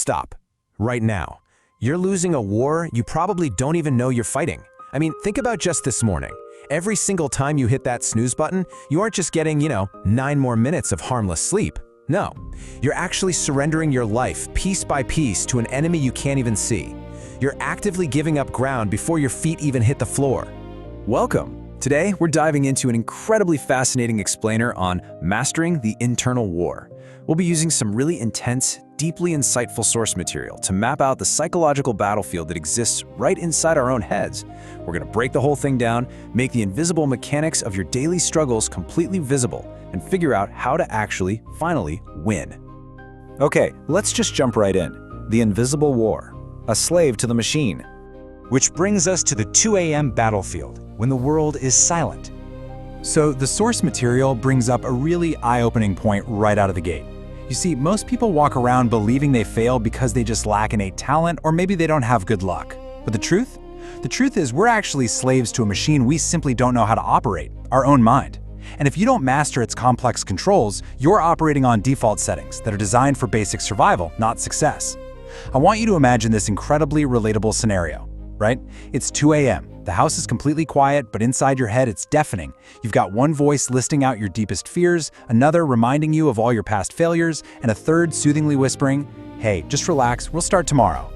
stop. Right now. You're losing a war you probably don't even know you're fighting. I mean, think about just this morning. Every single time you hit that snooze button, you aren't just getting, 9 more minutes of harmless sleep. No, you're actually surrendering your life piece by piece to an enemy you can't even see. You're actively giving up ground before your feet even hit the floor. Welcome! Today, we're diving into an incredibly fascinating explainer on mastering the internal war. We'll be using some really intense, deeply insightful source material to map out the psychological battlefield that exists right inside our own heads. We're going to break the whole thing down, make the invisible mechanics of your daily struggles completely visible, and figure out how to actually, finally, win. Okay, let's just jump right in. The invisible war. A slave to the machine. Which brings us to the 2 a.m. battlefield, when the world is silent. So the source material brings up a really eye-opening point right out of the gate. You see, most people walk around believing they fail because they just lack innate talent or maybe they don't have good luck. But the truth? The truth is we're actually slaves to a machine we simply don't know how to operate, our own mind. And if you don't master its complex controls, you're operating on default settings that are designed for basic survival, not success. I want you to imagine this incredibly relatable scenario, right? It's 2 a.m. The house is completely quiet, but inside your head it's deafening. You've got one voice listing out your deepest fears, another reminding you of all your past failures, and a third soothingly whispering, "Hey, just relax, we'll start tomorrow."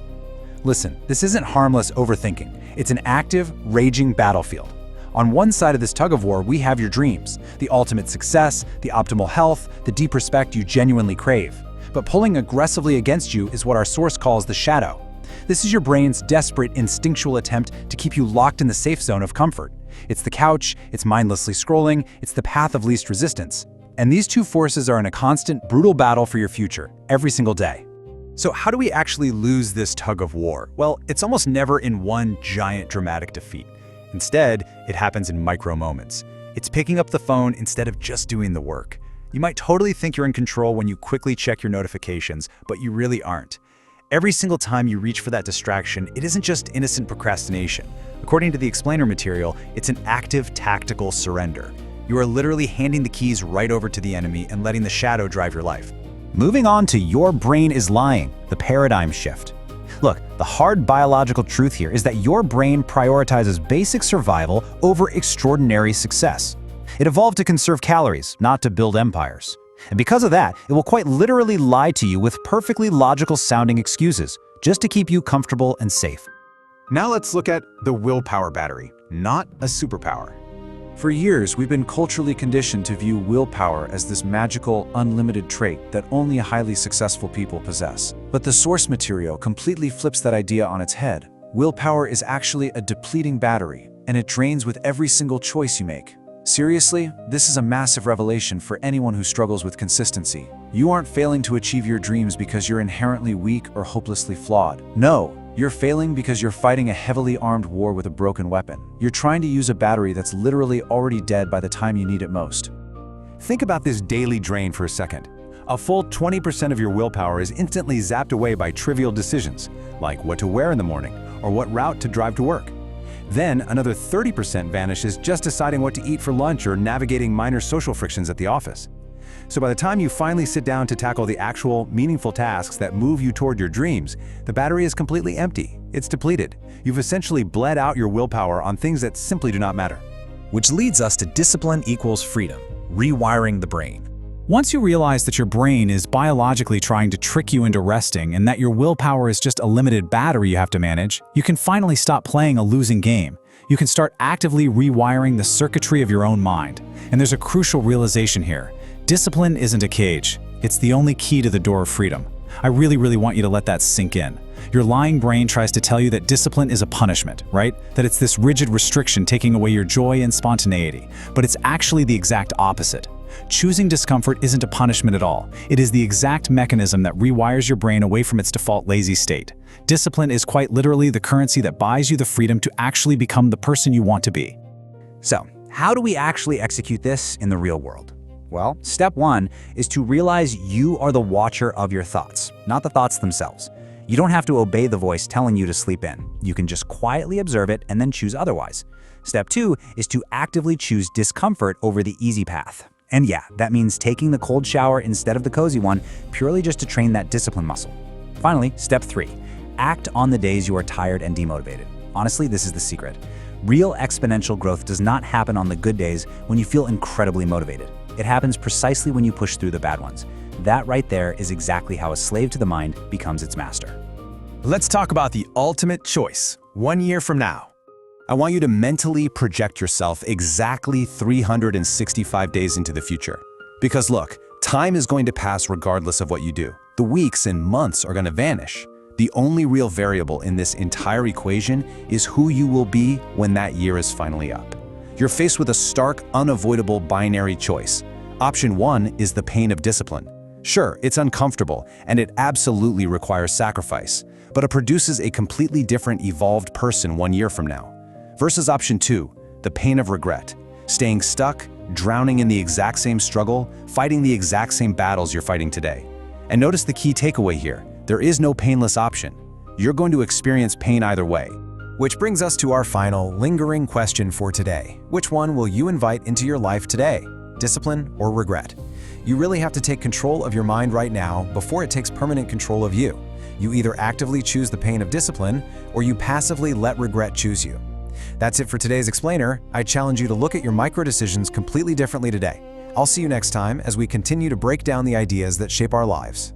Listen, this isn't harmless overthinking. It's an active, raging battlefield. On one side of this tug-of-war, we have your dreams, the ultimate success, the optimal health, the deep respect you genuinely crave. But pulling aggressively against you is what our source calls the shadow. This is your brain's desperate, instinctual attempt to keep you locked in the safe zone of comfort. It's the couch, it's mindlessly scrolling, it's the path of least resistance. And these two forces are in a constant, brutal battle for your future, every single day. So how do we actually lose this tug of war? Well, it's almost never in one giant dramatic defeat. Instead, it happens in micro moments. It's picking up the phone instead of just doing the work. You might totally think you're in control when you quickly check your notifications, but you really aren't. Every single time you reach for that distraction, it isn't just innocent procrastination. According to the explainer material, it's an active tactical surrender. You are literally handing the keys right over to the enemy and letting the shadow drive your life. Moving on to your brain is lying, the paradigm shift. Look, the hard biological truth here is that your brain prioritizes basic survival over extraordinary success. It evolved to conserve calories, not to build empires. And because of that, it will quite literally lie to you with perfectly logical sounding excuses, just to keep you comfortable and safe. Now let's look at the willpower battery, not a superpower. For years, we've been culturally conditioned to view willpower as this magical, unlimited trait that only highly successful people possess. But the source material completely flips that idea on its head. Willpower is actually a depleting battery, and it drains with every single choice you make. Seriously, this is a massive revelation for anyone who struggles with consistency. You aren't failing to achieve your dreams because you're inherently weak or hopelessly flawed. No, you're failing because you're fighting a heavily armed war with a broken weapon. You're trying to use a battery that's literally already dead by the time you need it most. Think about this daily drain for a second. A full 20% of your willpower is instantly zapped away by trivial decisions, like what to wear in the morning or what route to drive to work. Then another 30% vanishes just deciding what to eat for lunch or navigating minor social frictions at the office. So by the time you finally sit down to tackle the actual, meaningful tasks that move you toward your dreams, the battery is completely empty. It's depleted. You've essentially bled out your willpower on things that simply do not matter. Which leads us to discipline equals freedom, rewiring the brain. Once you realize that your brain is biologically trying to trick you into resting and that your willpower is just a limited battery you have to manage, you can finally stop playing a losing game. You can start actively rewiring the circuitry of your own mind. And there's a crucial realization here. Discipline isn't a cage. It's the only key to the door of freedom. I really want you to let that sink in. Your lying brain tries to tell you that discipline is a punishment, right? That it's this rigid restriction taking away your joy and spontaneity. But it's actually the exact opposite. Choosing discomfort isn't a punishment at all. It is the exact mechanism that rewires your brain away from its default lazy state. Discipline is quite literally the currency that buys you the freedom to actually become the person you want to be. So, how do we actually execute this in the real world? Well, step one is to realize you are the watcher of your thoughts, not the thoughts themselves. You don't have to obey the voice telling you to sleep in. You can just quietly observe it and then choose otherwise. Step two is to actively choose discomfort over the easy path. And yeah, that means taking the cold shower instead of the cozy one, purely just to train that discipline muscle. Finally, step 3. Act on the days you are tired and demotivated. Honestly, this is the secret. Real exponential growth does not happen on the good days when you feel incredibly motivated. It happens precisely when you push through the bad ones. That right there is exactly how a slave to the mind becomes its master. Let's talk about the ultimate choice, 1 year from now. I want you to mentally project yourself exactly 365 days into the future. Because look, time is going to pass regardless of what you do. The weeks and months are going to vanish. The only real variable in this entire equation is who you will be when that year is finally up. You're faced with a stark, unavoidable binary choice. Option 1 is the pain of discipline. Sure, it's uncomfortable, and it absolutely requires sacrifice, but it produces a completely different, evolved person 1 year from now. Versus option 2, the pain of regret. Staying stuck, drowning in the exact same struggle, fighting the exact same battles you're fighting today. And notice the key takeaway here. There is no painless option. You're going to experience pain either way. Which brings us to our final, lingering question for today. Which one will you invite into your life today? Discipline or regret? You really have to take control of your mind right now before it takes permanent control of you. You either actively choose the pain of discipline, or you passively let regret choose you. That's it for today's Explainer. I challenge you to look at your micro-decisions completely differently today. I'll see you next time as we continue to break down the ideas that shape our lives.